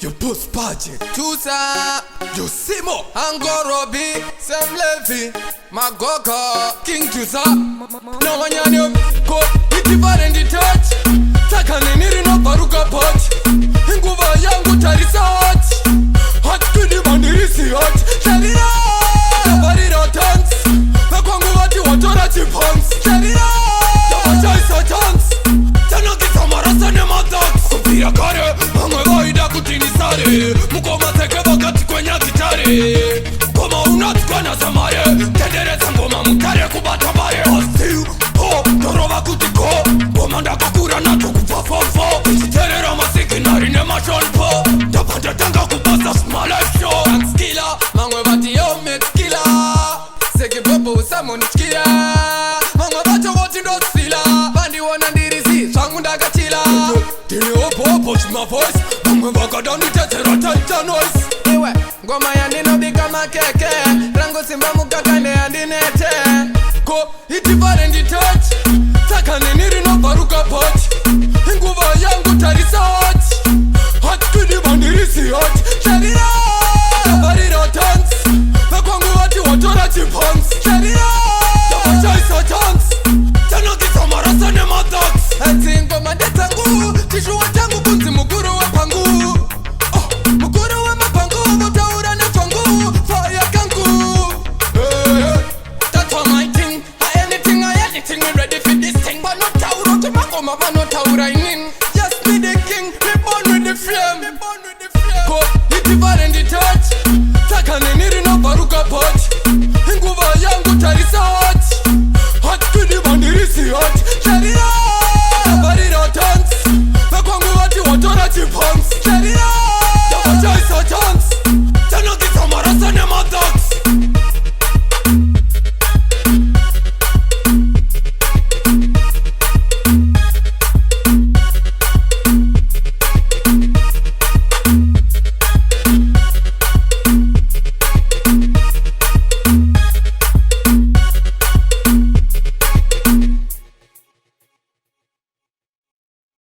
You post party Tusa, You Simo Angorobi, Sam Levy, Magoka, King Tusa no one yanyo, ko itivarendi touch. Takane niri no paruka pot. Nguva yangu tarisat. Hot kidi bandirisi hot. Sharira, barira dance. Bekwangu wati watora chipons. Sharira, yawachaisa dance. Tana kitamarasa ne matax. Kupira kare, mangwe vaida kutinisare. Mukoma teke wakati kwenye gitare. Koma unatukwa na samare. Tendereza ngoma mukare kubata bare. Hostiu, ho, torova kutiko. Komanda kakura na tokupa fofo. Terera masiki nari ne mashonpo. Tapanda tanga kupasa small life show. Skilla, mangwe vati yo met skilla. Seki popo samoni skilla. Mangwe vato woti ndo sila. Bandi wana ndirizi, swangu ndaga chila. Dini opo, to my voice. Mangwe vaka dani tetera tenta noise. Iwe, ngoma ya nino bika makeke. Rango simba mukakane ya dinete. Ko, itivarendi touch. Takane niri no paruka pot. Nguva yangu tarisat. Hot kidi bandirisi hot. Sharira, barira dance. Bekwangu wati watora chipons. Sharira, yawachaisa dance. Tana kitamarasa ne matax. Ati ngoma ndetangu. Tishu watangu kunzi muguru wa pangu. Muguru wa mapangu. Mutaura na twangu. Fire kangu. That's all my thing. Anything, we ready for this thing. But not tauro to makoma, but not taura in. Just be the king. Be born with the flame. Go, itivarendi